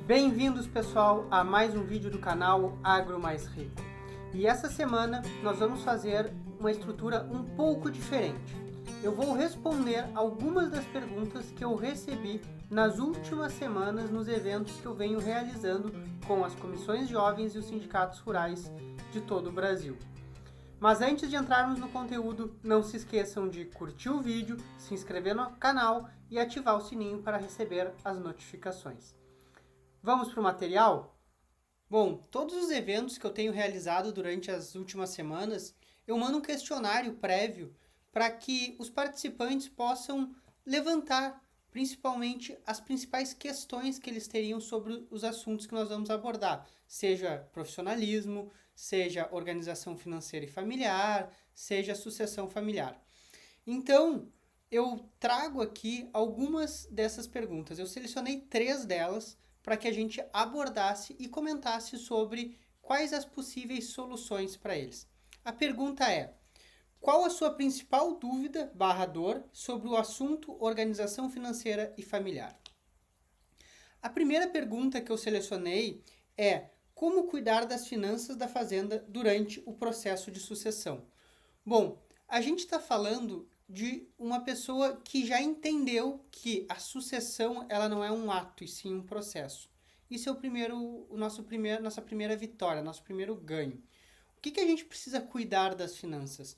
Bem-vindos, pessoal, a mais um vídeo do canal Agro Mais Rico. E essa semana nós vamos fazer uma estrutura um pouco diferente. Eu vou responder algumas das perguntas que eu recebi nas últimas semanas nos eventos que eu venho realizando com as comissões jovens e os sindicatos rurais de todo o Brasil. Mas antes de entrarmos no conteúdo, não se esqueçam de curtir o vídeo, se inscrever no canal e ativar o sininho para receber as notificações. Vamos para o material? Bom, todos os eventos que eu tenho realizado durante as últimas semanas, eu mando um questionário prévio para que os participantes possam levantar, principalmente, as principais questões que eles teriam sobre os assuntos que nós vamos abordar, seja profissionalismo, seja organização financeira e familiar, seja sucessão familiar. Então, eu trago aqui algumas dessas perguntas. Eu selecionei 3 delas para que a gente abordasse e comentasse sobre quais as possíveis soluções para eles. A pergunta é: qual a sua principal dúvida / dor sobre o assunto organização financeira e familiar? A primeira pergunta que eu selecionei é: como cuidar das finanças da fazenda durante o processo de sucessão? Bom, a gente está falando de uma pessoa que já entendeu que a sucessão ela não é um ato, e sim um processo. Isso é nossa primeira vitória, nosso primeiro ganho. O que a gente precisa cuidar das finanças?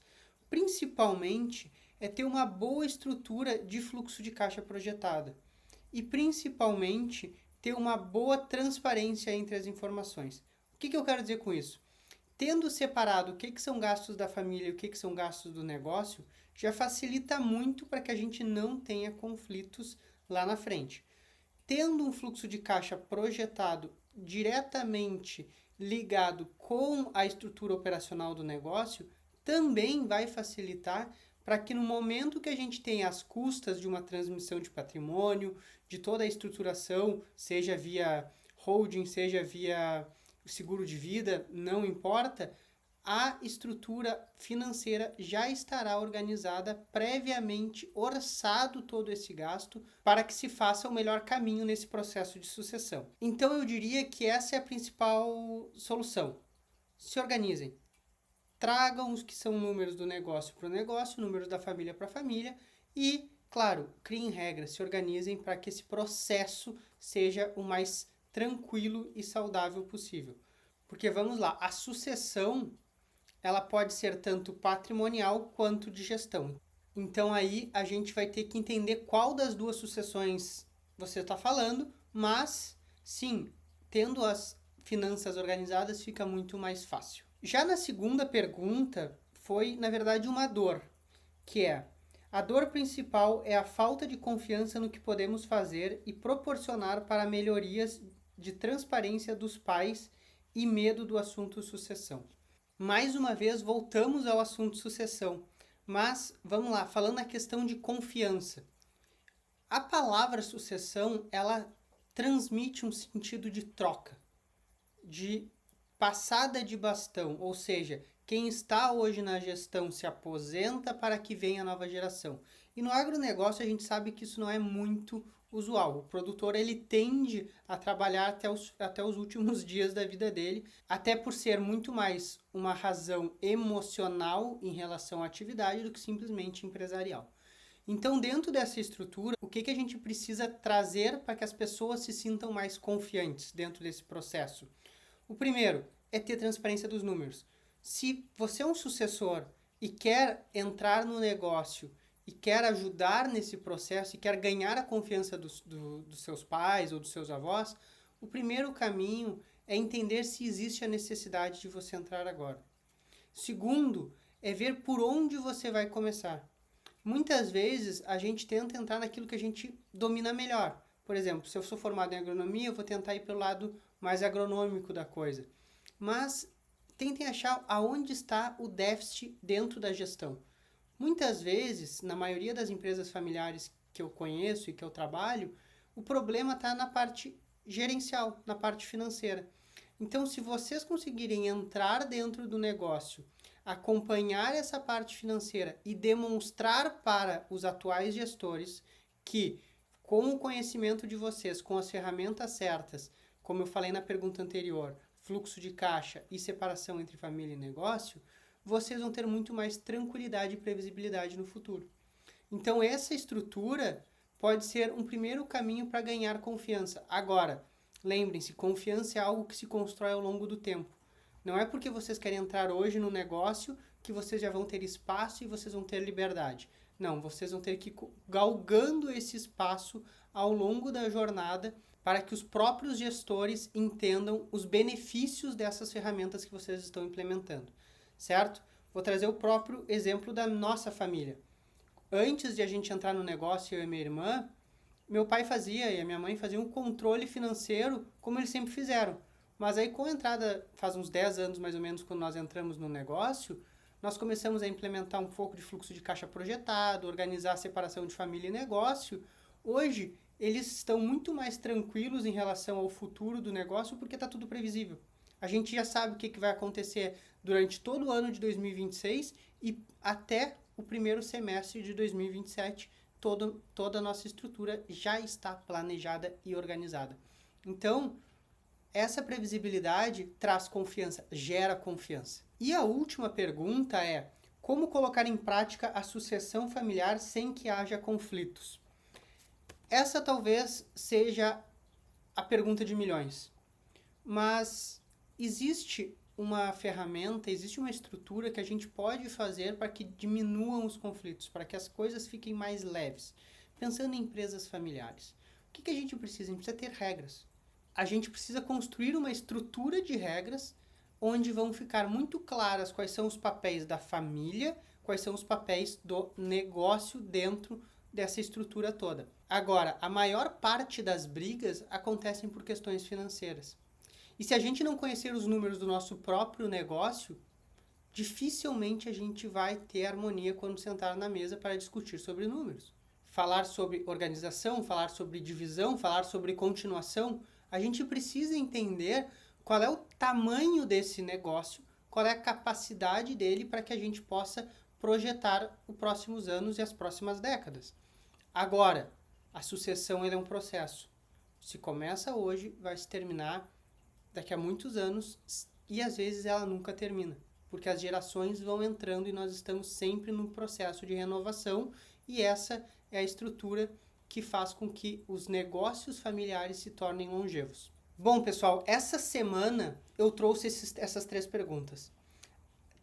Principalmente é ter uma boa estrutura de fluxo de caixa projetada e principalmente ter uma boa transparência entre as informações. O que eu quero dizer com isso? Tendo separado o que são gastos da família e o que são gastos do negócio, já facilita muito para que a gente não tenha conflitos lá na frente. Tendo um fluxo de caixa projetado diretamente ligado com a estrutura operacional do negócio, também vai facilitar para que no momento que a gente tenha as custas de uma transmissão de patrimônio, de toda a estruturação, seja via holding, seja via seguro de vida, não importa, a estrutura financeira já estará organizada, previamente orçado todo esse gasto para que se faça o melhor caminho nesse processo de sucessão. Então eu diria que essa é a principal solução. Se organizem. Tragam os que são números do negócio para o negócio, números da família para a família e, claro, criem regras, se organizem para que esse processo seja o mais tranquilo e saudável possível. Porque vamos lá, a sucessão ela pode ser tanto patrimonial quanto de gestão. Então aí a gente vai ter que entender qual das duas sucessões você está falando, mas sim, tendo as finanças organizadas fica muito mais fácil. Já na segunda pergunta foi, na verdade, uma dor, que é: a dor principal é a falta de confiança no que podemos fazer e proporcionar para melhorias de transparência dos pais e medo do assunto sucessão. Mais uma vez, voltamos ao assunto sucessão, mas vamos lá, falando na questão de confiança. A palavra sucessão, ela transmite um sentido de troca, de passada de bastão, ou seja, quem está hoje na gestão se aposenta para que venha a nova geração. E no agronegócio a gente sabe que isso não é muito usual. O produtor ele tende a trabalhar até os últimos dias da vida dele, até por ser muito mais uma razão emocional em relação à atividade do que simplesmente empresarial. Então, dentro dessa estrutura, o que a gente precisa trazer para que as pessoas se sintam mais confiantes dentro desse processo? O primeiro é ter transparência dos números. Se você é um sucessor e quer entrar no negócio e quer ajudar nesse processo e quer ganhar a confiança dos seus pais ou dos seus avós, o primeiro caminho é entender se existe a necessidade de você entrar agora. Segundo, é ver por onde você vai começar. Muitas vezes a gente tenta entrar naquilo que a gente domina melhor. Por exemplo, se eu sou formado em agronomia, eu vou tentar ir pelo lado mais agronômico da coisa. Mas tentem achar aonde está o déficit dentro da gestão. Muitas vezes, na maioria das empresas familiares que eu conheço e que eu trabalho, o problema está na parte gerencial, na parte financeira. Então, se vocês conseguirem entrar dentro do negócio, acompanhar essa parte financeira e demonstrar para os atuais gestores que, com o conhecimento de vocês, com as ferramentas certas, como eu falei na pergunta anterior, fluxo de caixa e separação entre família e negócio, vocês vão ter muito mais tranquilidade e previsibilidade no futuro. Então, essa estrutura pode ser um primeiro caminho para ganhar confiança. Agora, lembrem-se, confiança é algo que se constrói ao longo do tempo. Não é porque vocês querem entrar hoje no negócio que vocês já vão ter espaço e vocês vão ter liberdade. Não, vocês vão ter que ir galgando esse espaço ao longo da jornada para que os próprios gestores entendam os benefícios dessas ferramentas que vocês estão implementando, certo? Vou trazer o próprio exemplo da nossa família. Antes de a gente entrar no negócio, eu e minha irmã, meu pai fazia e a minha mãe faziam um controle financeiro como eles sempre fizeram. Mas aí com a entrada, faz uns 10 anos mais ou menos, quando nós entramos no negócio, nós começamos a implementar um pouco de fluxo de caixa projetado, organizar a separação de família e negócio. Hoje, eles estão muito mais tranquilos em relação ao futuro do negócio porque está tudo previsível. A gente já sabe o que vai acontecer durante todo o ano de 2026 e até o primeiro semestre de 2027. Toda a nossa estrutura já está planejada e organizada. Então, essa previsibilidade traz confiança, gera confiança. E a última pergunta é: como colocar em prática a sucessão familiar sem que haja conflitos? Essa talvez seja a pergunta de milhões. Mas existe uma ferramenta, existe uma estrutura que a gente pode fazer para que diminuam os conflitos, para que as coisas fiquem mais leves. Pensando em empresas familiares, o que a gente precisa? A gente precisa ter regras. A gente precisa construir uma estrutura de regras onde vão ficar muito claras quais são os papéis da família, quais são os papéis do negócio dentro dessa estrutura toda. Agora, a maior parte das brigas acontecem por questões financeiras. E se a gente não conhecer os números do nosso próprio negócio, dificilmente a gente vai ter harmonia quando sentar na mesa para discutir sobre números. Falar sobre organização, falar sobre divisão, falar sobre continuação, a gente precisa entender qual é o tamanho desse negócio, qual é a capacidade dele para que a gente possa projetar os próximos anos e as próximas décadas. Agora, a sucessão é um processo. Se começa hoje, vai se terminar daqui a muitos anos e às vezes ela nunca termina, porque as gerações vão entrando e nós estamos sempre num processo de renovação e essa é a estrutura que faz com que os negócios familiares se tornem longevos. Bom, pessoal, essa semana eu trouxe essas 3 perguntas.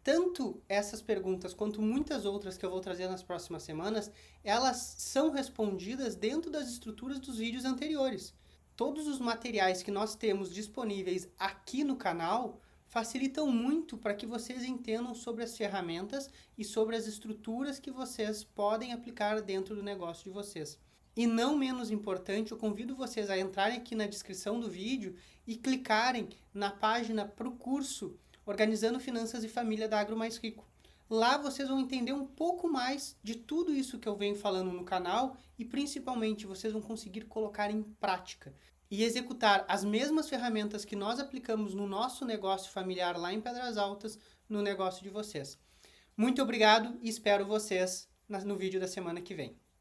Tanto essas perguntas quanto muitas outras que eu vou trazer nas próximas semanas, elas são respondidas dentro das estruturas dos vídeos anteriores. Todos os materiais que nós temos disponíveis aqui no canal facilitam muito para que vocês entendam sobre as ferramentas e sobre as estruturas que vocês podem aplicar dentro do negócio de vocês. E não menos importante, eu convido vocês a entrarem aqui na descrição do vídeo e clicarem na página para o curso Organizando Finanças e Família da Agro Mais Rico. Lá vocês vão entender um pouco mais de tudo isso que eu venho falando no canal e principalmente vocês vão conseguir colocar em prática e executar as mesmas ferramentas que nós aplicamos no nosso negócio familiar lá em Pedras Altas, no negócio de vocês. Muito obrigado e espero vocês no vídeo da semana que vem.